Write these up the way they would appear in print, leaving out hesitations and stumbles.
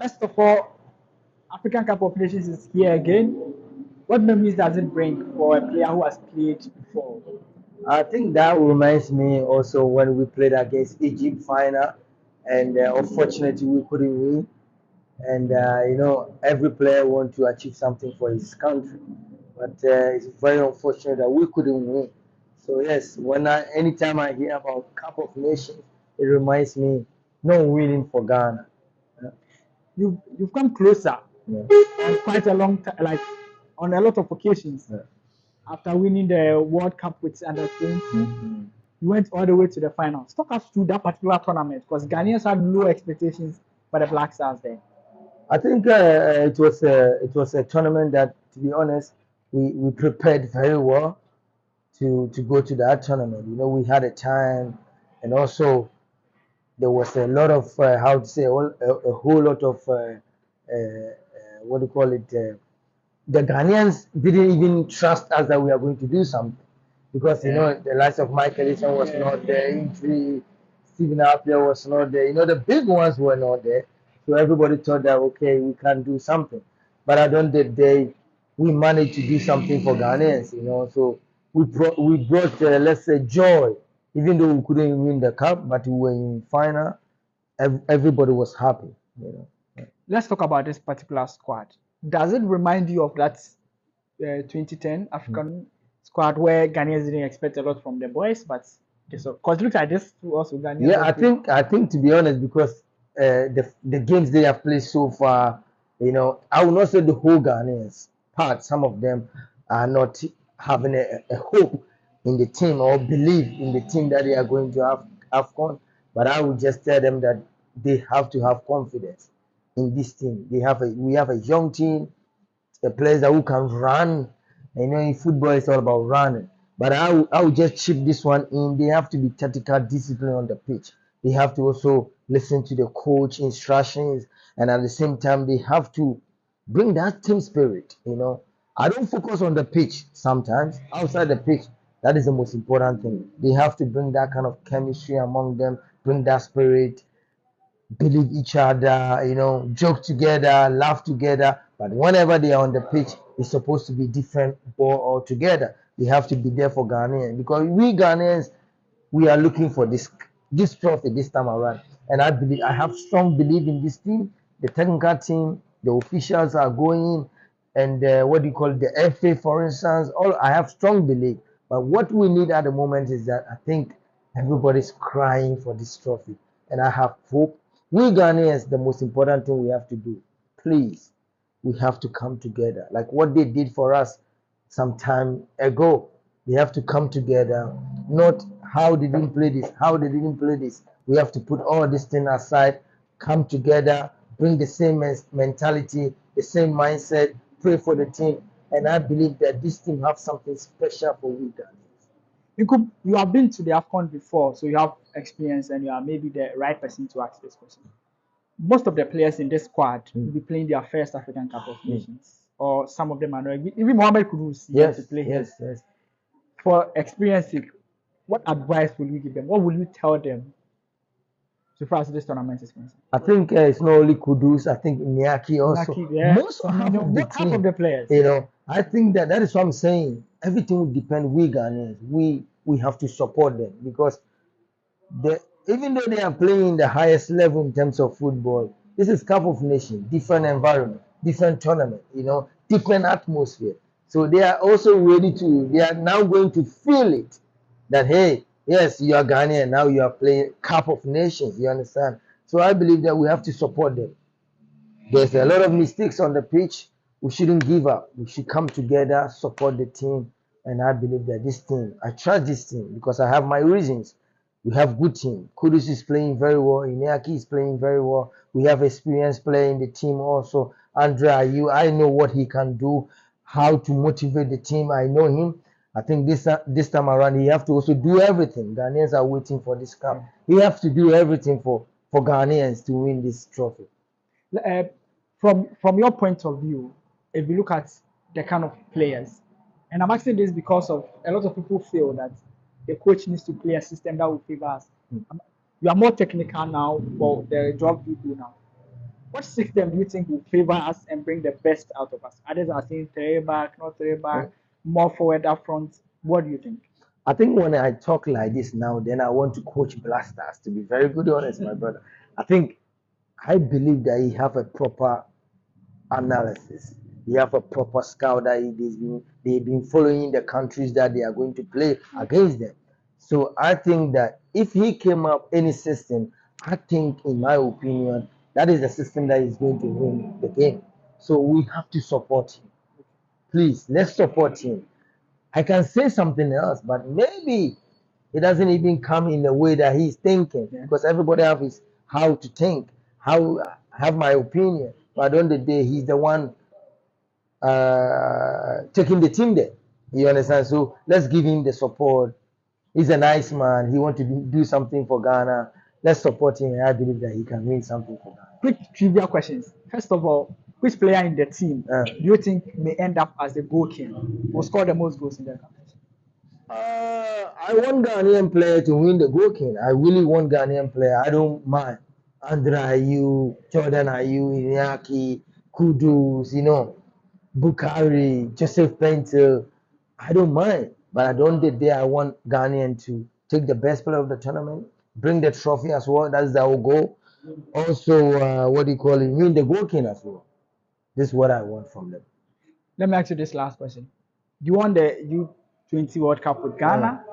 First of all, African Cup of Nations is here again. What memories does it bring for a player who has played before? I think that reminds me also when we played against Egypt final, and unfortunately we couldn't win. And every player wants to achieve something for his country, but it's very unfortunate that we couldn't win. So yes, anytime I hear about Cup of Nations, it reminds me no winning for Ghana. Yeah. You've come closer Yeah. on quite a long time, like on a lot of occasions. Yeah. After winning the World Cup with under 20, Mhm. you went all the way to the finals. Talk us through that particular tournament because Ghanaians had low expectations for the Black Stars there. I think it was a tournament that, to be honest, we prepared very well to go to that tournament. We had a time, and also there was a lot of how to say a whole lot of what do you call it? The Ghanaians didn't even trust us that we are going to do something because the likes of Michael Essien was not there, injury, Stephen Appiah was not there. The big ones were not there, so everybody thought that okay, we can do something. But at the end of the day, we managed to do something for Ghanaians. So we brought let's say joy, even though we couldn't win the cup, but we were in final. Everybody was happy. Let's talk about this particular squad. Does it remind you of that 2010 African squad where Ghanaians didn't expect a lot from the boys, but because look at this also Ghanaians Yeah, I also. think I think to be honest, because the games they have played so far, I will not say the whole Ghanaians part. Some of them are not having a hope in the team or believe in the team that they are going to have AFCON. But I would just tell them that they have to have confidence in this team. We have a young team, a player who can run. In football, it's all about running. But I will just chip this one in. They have to be tactical discipline on the pitch. They have to also listen to the coach instructions, and at the same time, they have to bring that team spirit. I don't focus on the pitch sometimes. Outside the pitch, that is the most important thing. They have to bring that kind of chemistry among them, bring that spirit, believe each other, joke together, laugh together. But whenever they are on the pitch, it's supposed to be different ball altogether. They have to be there for Ghanaians because we Ghanaians, we are looking for this trophy this time around. And I have strong belief in this team, the technical team, the officials are going, and what do you call it, the FA, for instance. All I have strong belief. But what we need at the moment is that I think everybody's crying for this trophy, and I have hope. We Ghanaians, the most important thing we have to do, please, we have to come together, like what they did for us some time ago. They have to come together, not how they didn't play this, how they didn't play this. We have to put all this thing aside, come together, bring the same mentality, the same mindset, pray for the team, and I believe that this team have something special for we Ghanaians. You have been to the AFCON before, so you have experience and you are maybe the right person to ask this question. Most of the players in this squad will be playing their first African Cup of Nations, or some of them are not. Even Mohamed Kudus yet to Yes, play here. yes, yes. For experience sake, what advice will you give them? What will you tell them so far as this tournament is concerned? I think it's not only Kudus. I think Iñaki also. Lucky, yeah. Most or half of the Half of team. the players. I think that is what I'm saying. Everything will depend. We Ghanaians, we have to support them because the even though they are playing the highest level in terms of football, this is Cup of Nations, different environment, different tournament. Different atmosphere. So they are also ready to. They are now going to feel it that hey, yes, you are Ghanaian, now you are playing Cup of Nations. You understand? So I believe that we have to support them. There's a lot of mistakes on the pitch. We shouldn't give up. We should come together, support the team, and I believe that this team, I trust this team because I have my reasons. We have good team. Kudus is playing very well. Iñaki is playing very well. We have experienced player in the team also. Andre Ayew, I know what he can do, how to motivate the team. I know him. I think this time around he have to also do everything. Ghanaians are waiting for this cup. He have to do everything for Ghanaians to win this trophy. Uh, from your point of view, if you look at the kind of players, and I'm asking this because of a lot of people feel that the coach needs to play a system that will favor us. You are more technical now for the job you do now. What system do you think will favor us and bring the best out of us? Others are saying three back, not three back, more forward up front. What do you think? I think when I talk like this now, then I want to coach Blasters. To be very good honest, my brother, I think I believe that he have a proper analysis. He have a proper scout that they've been following the countries that they are going to play against them. So I think that if he came up any system, I think in my opinion that is the system that is going to win the game. So we have to support him. Please, let's support him. I can say something else, but maybe it doesn't even come in the way that he's thinking because everybody have his how to think, how have my opinion. But at the end of the day, he's the one taking the team there. You understand? So let's give him the support. He's a nice man. He wants to do something for Ghana. Let's support him, and I believe that he can win something for Ghana. Quick trivia questions. First of all, which player in the team do you think may end up as the goal king? Will score the most goals in the competition? I want Ghanaian player to win the goal king. I really want Ghanaian player. I don't mind. Andra Ayew, Jordan Ayew, Iñaki, Kudus, Bukari, Joseph Painter. I don't mind. But at the end of the day, I want Ghanaian to take the best player of the tournament, bring the trophy as well. That's our goal. Also, what do you call it? Win the goal king as well. This is what I want from them. Let me ask you this last question. You won the U20 World Cup with Ghana.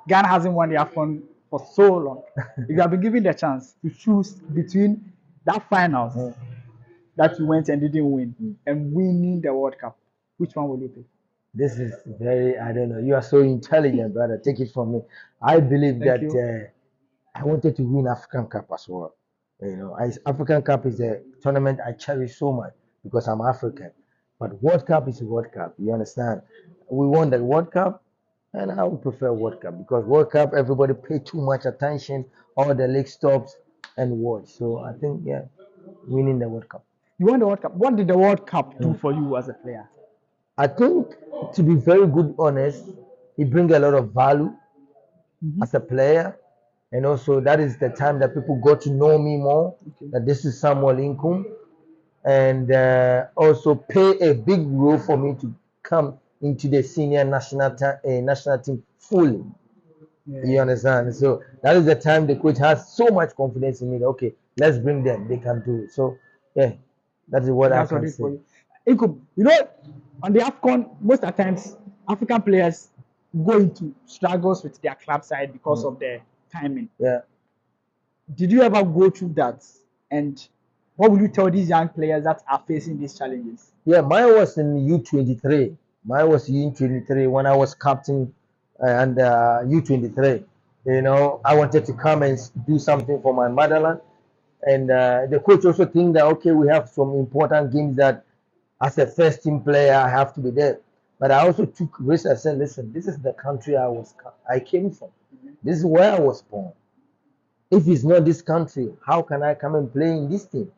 Ghana hasn't won the AFCON for so long. If you have been given the chance to choose between that finals that you went and didn't win and winning the World Cup, which one will you pick? This is very, I don't know. You are so intelligent, brother. Take it from me. I believe that I wanted to win African Cup as well. African Cup is a tournament I cherish so much because I'm African. But World Cup is a World Cup. You understand? We won the World Cup, and I would prefer World Cup because World Cup everybody pay too much attention. All the league stops and watch. So I think winning the World Cup. You won the World Cup. What did the World Cup do for you as a player? I think, to be very good honest, it brings a lot of value as a player. And also, that is the time that people got to know me more, that this is Samuel Inkoom. And also play a big role for me to come into the senior national team fully. You understand? So that is the time the coach has so much confidence in me. Okay, let's bring them. They can do it. So, yeah, that is what I can say. Inkoom, on the AFCON, most of the times, African players go into struggles with their club side because of their timing. Yeah. Did you ever go through that? And what will you tell these young players that are facing these challenges? Yeah, mine was in U23. Mine was U23 when I was captain and U23. I wanted to come and do something for my motherland. And the coach also think that, okay, we have some important games that as a first team player, I have to be there. But I also took risks. I said, listen, this is the country I came from. This is where I was born. If it's not this country, how can I come and play in this team?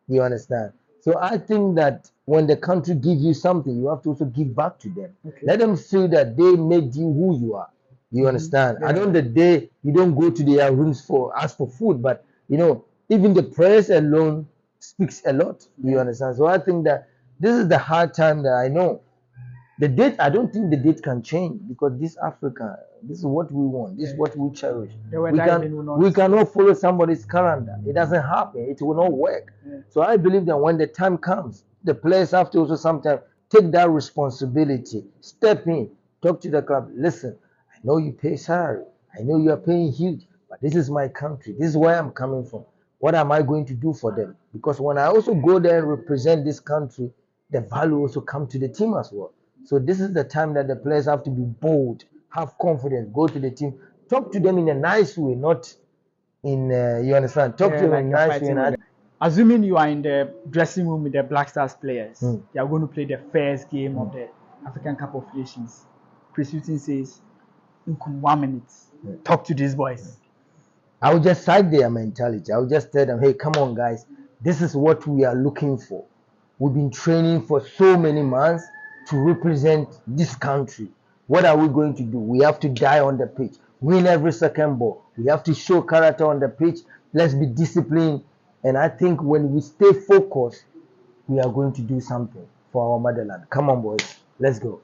You understand? So I think that when the country gives you something, you have to also give back to them. Okay. Let them feel that they made you who you are. You understand? Yeah. At the end of the day, you don't go to their rooms ask for food, but even the prayers alone speaks a lot. You understand? So I think that this is the hard time that I know. The date, I don't think the date can change because this Africa, this is what we want. This is what we cherish. We cannot follow somebody's calendar. It doesn't happen. It will not work. So I believe that when the time comes, the players have to also sometimes take that responsibility. Step in, talk to the club. Listen, I know you pay salary. I know you are paying huge, but this is my country. This is where I'm coming from. What am I going to do for them? Because when I also go there and represent this country, the value also come to the team as well. So this is the time that the players have to be bold, have confidence, go to the team, talk to them in a nice way, not in, you understand, talk to them in a nice way. Assuming you are in the dressing room with the Black Stars players, you are going to play the first game of the African Cup of Nations. Chris Hughton says, in 1 minute, talk to these boys. I will just cite their mentality. I will just tell them, hey, come on, guys, this is what we are looking for. We've been training for so many months to represent this country. What are we going to do? We have to die on the pitch, win every second ball. We have to show character on the pitch. Let's be disciplined And I think when we stay focused, we are going to do something for our motherland. Come on, boys, let's go.